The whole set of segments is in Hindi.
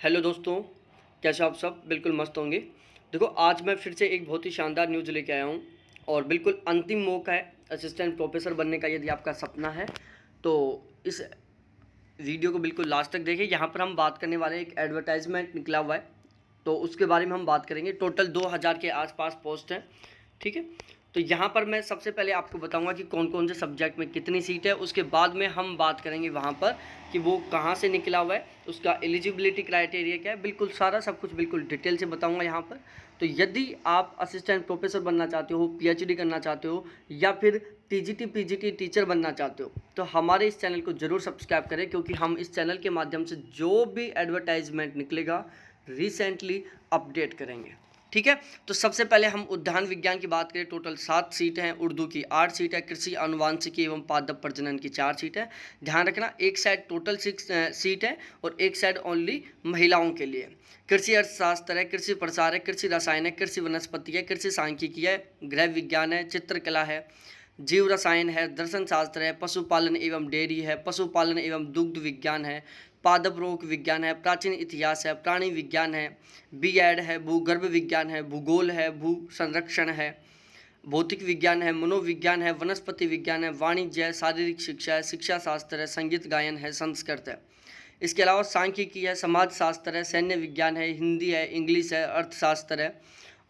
हेलो दोस्तों, कैसे आप सब? बिल्कुल मस्त होंगे। देखो, आज मैं फिर से एक बहुत ही शानदार न्यूज़ लेके आया हूँ और बिल्कुल अंतिम मौका है असिस्टेंट प्रोफेसर बनने का। यदि आपका सपना है तो इस वीडियो को बिल्कुल लास्ट तक देखें। यहाँ पर हम बात करने वाले हैं, एक एडवर्टाइजमेंट निकला हुआ है तो उसके बारे में हम बात करेंगे। टोटल 2000 के आसपास पोस्ट हैं, ठीक है। तो यहाँ पर मैं सबसे पहले आपको बताऊंगा कि कौन कौन से सब्जेक्ट में कितनी सीट है। उसके बाद में हम बात करेंगे वहाँ पर कि वो कहाँ से निकला हुआ है, उसका एलिजिबिलिटी क्राइटेरिया क्या है, बिल्कुल सारा सब कुछ बिल्कुल डिटेल से बताऊंगा यहाँ पर। तो यदि आप असिस्टेंट प्रोफेसर बनना चाहते हो, पीएचडी करना चाहते हो या फिर टीजीटी पीजीटी टीचर बनना चाहते हो तो हमारे इस चैनल को ज़रूर सब्सक्राइब करें, क्योंकि हम इस चैनल के माध्यम से जो भी एडवर्टाइजमेंट निकलेगा रिसेंटली अपडेट करेंगे, ठीक है। तो सबसे पहले हम उद्यान विज्ञान की बात करें। टोटल 7 सीट हैं, उर्दू की 8 सीट है, कृषि अनुवांशिकी एवं पादप प्रजनन की 4 सीट है। ध्यान रखना, एक साइड टोटल 6 सीट है और एक साइड ओनली महिलाओं के लिए। कृषि अर्थशास्त्र है, कृषि प्रसार है, कृषि रसायन है, कृषि वनस्पति है, कृषि सांख्यिकी है, गृह विज्ञान है, चित्रकला है, जीव रसायन है, दर्शन शास्त्र है, पशुपालन एवं डेयरी है, पशुपालन एवं दुग्ध विज्ञान है, पादप रोग विज्ञान है, प्राचीन इतिहास है, प्राणी विज्ञान है, बीएड है, भूगर्भ विज्ञान है, भूगोल है, भू संरक्षण है, भौतिक विज्ञान है, मनोविज्ञान है, वनस्पति विज्ञान है, वाणिज्य है, शारीरिक शिक्षा है, शिक्षा शास्त्र है, संगीत गायन है, संस्कृत है। इसके अलावा सांख्यिकी है, समाज शास्त्र है, सैन्य विज्ञान है, हिंदी है, इंग्लिश है, अर्थशास्त्र है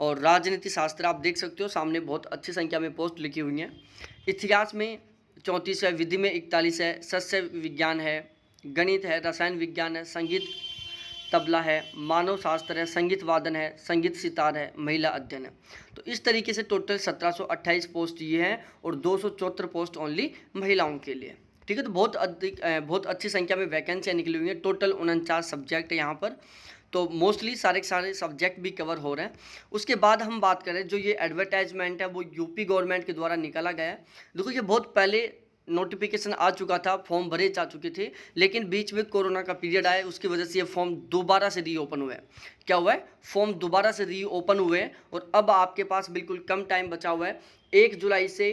और राजनीति शास्त्र। आप देख सकते हो सामने बहुत अच्छी संख्या में पोस्ट लिखी हुई हैं। इतिहास में 34 है, विधि में 41 है, सस्य विज्ञान है, गणित है, रसायन विज्ञान है, संगीत तबला है, मानव शास्त्र है, संगीत वादन है, संगीत सितार है, महिला अध्ययन है। तो इस तरीके से टोटल 1728 पोस्ट ये हैं और 274 पोस्ट ओनली महिलाओं के लिए, ठीक है। तो बहुत अच्छी संख्या में वैकेंसियाँ निकली हुई हैं। टोटल 49 सब्जेक्ट है यहाँ पर, तो मोस्टली सारे के सारे सब्जेक्ट भी कवर हो रहे हैं। उसके बाद हम बात करें, जो ये एडवर्टाइजमेंट है वो यूपी गवर्नमेंट के द्वारा निकाला गया है। देखो, ये बहुत पहले नोटिफिकेशन आ चुका था, फॉर्म भरे जा चुके थे, लेकिन बीच में कोरोना का पीरियड आया, उसकी वजह से ये फॉर्म दोबारा से रीओपन हुए हैं। क्या हुआ है? फॉर्म दोबारा से रीओपन हुए हैं और अब आपके पास बिल्कुल कम टाइम बचा हुआ है। 1 जुलाई से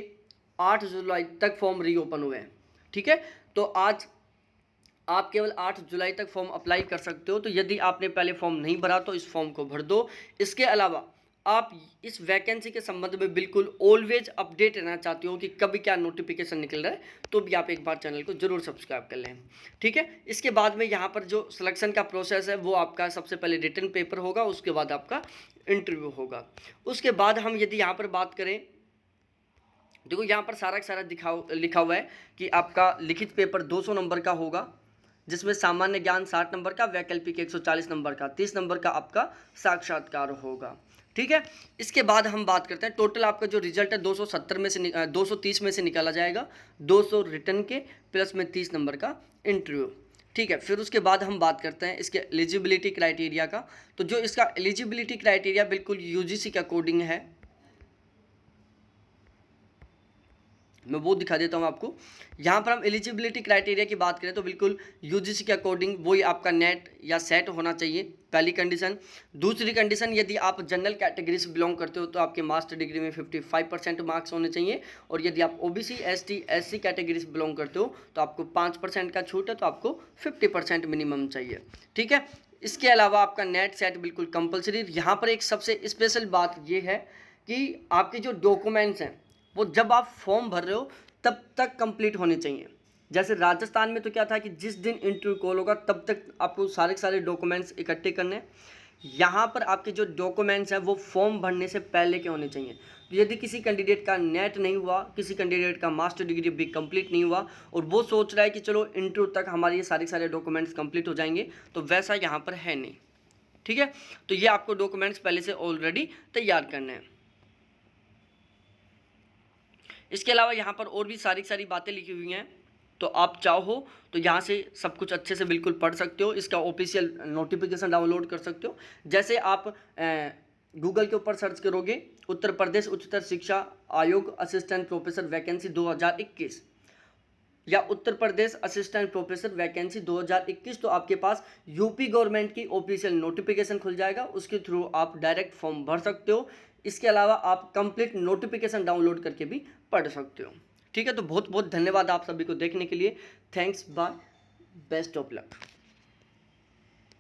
8 जुलाई तक फॉर्म रीओपन हुए हैं, ठीक है। तो आज आप केवल 8 जुलाई तक फॉर्म अप्लाई कर सकते हो। तो यदि आपने पहले फॉर्म नहीं भरा तो इस फॉर्म को भर दो। इसके अलावा आप इस वैकेंसी के संबंध में बिल्कुल ऑलवेज अपडेट रहना चाहते हो कि कभी क्या नोटिफिकेशन निकल रहा है, तो भी आप एक बार चैनल को जरूर सब्सक्राइब कर लें, ठीक है। इसके बाद में यहाँ पर जो सिलेक्शन का प्रोसेस है वो आपका सबसे पहले रिटन पेपर होगा, उसके बाद आपका इंटरव्यू होगा। उसके बाद हम यदि यहाँ पर बात करें, देखो यहाँ पर सारा का सारा लिखा हुआ है कि आपका लिखित पेपर 200 नंबर का होगा, जिसमें सामान्य ज्ञान 60 नंबर का, वैकल्पिक 140 नंबर का, 30 नंबर का आपका साक्षात्कार होगा, ठीक है। इसके बाद हम बात करते हैं, टोटल आपका जो रिजल्ट है 230 में से निकाला जाएगा, 200 रिटर्न के प्लस में 30 नंबर का इंटरव्यू, ठीक है। फिर उसके बाद हम बात करते हैं इसके एलिजिबिलिटी क्राइटेरिया का। तो जो इसका एलिजिबिलिटी क्राइटेरिया बिल्कुल यूजीसी के अकॉर्डिंग है, मैं वो दिखा देता हूँ आपको। यहाँ पर हम एलिजिबिलिटी क्राइटेरिया की बात करें तो बिल्कुल यूजीसी के अकॉर्डिंग वही आपका नेट या सेट होना चाहिए, पहली कंडीशन। दूसरी कंडीशन, यदि आप जनरल कैटेगरी से बिलोंग करते हो तो आपके मास्टर डिग्री में 55% मार्क्स होने चाहिए, और यदि आप ओबीसी एसटी एससी कैटेगरी से बिलोंग करते हो तो आपको 5% का छूट है, तो आपको 50% मिनिमम चाहिए, ठीक है। इसके अलावा आपका नेट सेट बिल्कुल कंपलसरी। यहाँ पर एक सबसे स्पेशल बात ये है कि आपके जो डॉक्यूमेंट्स हैं वो जब आप फॉर्म भर रहे हो तब तक कंप्लीट होने चाहिए। जैसे राजस्थान में तो क्या था कि जिस दिन इंटरव्यू कॉल होगा तब तक आपको सारे के सारे डॉक्यूमेंट्स इकट्ठे करने हैं। यहाँ पर आपके जो डॉक्यूमेंट्स हैं वो फॉर्म भरने से पहले के होने चाहिए। तो यदि किसी कैंडिडेट का नेट नहीं हुआ, किसी कैंडिडेट का मास्टर डिग्री भी कंप्लीट नहीं हुआ और वो सोच रहा है कि चलो इंटरव्यू तक हमारे ये सारे के सारे डॉक्यूमेंट्स कंप्लीट हो जाएंगे, तो वैसा यहाँ पर है नहीं, ठीक है। तो ये आपको डॉक्यूमेंट्स पहले से ऑलरेडी तैयार करने हैं। इसके अलावा यहाँ पर और भी सारी बातें लिखी हुई हैं, तो आप चाहो तो यहाँ से सब कुछ अच्छे से बिल्कुल पढ़ सकते हो। इसका ऑफिशियल नोटिफिकेशन डाउनलोड कर सकते हो। जैसे आप गूगल के ऊपर सर्च करोगे उत्तर प्रदेश उच्चतर शिक्षा आयोग असिस्टेंट प्रोफेसर वैकेंसी 2021 या Uttar Pradesh assistant professor vacancy 2021, तो आपके पास यूपी गवर्नमेंट की ऑफिशियल नोटिफिकेशन खुल जाएगा, उसके थ्रू आप डायरेक्ट फॉर्म भर सकते हो। इसके अलावा आप कंप्लीट नोटिफिकेशन डाउनलोड करके भी पढ़ सकते हो, ठीक है। तो बहुत बहुत धन्यवाद आप सभी को देखने के लिए। Thanks, bye, best of luck.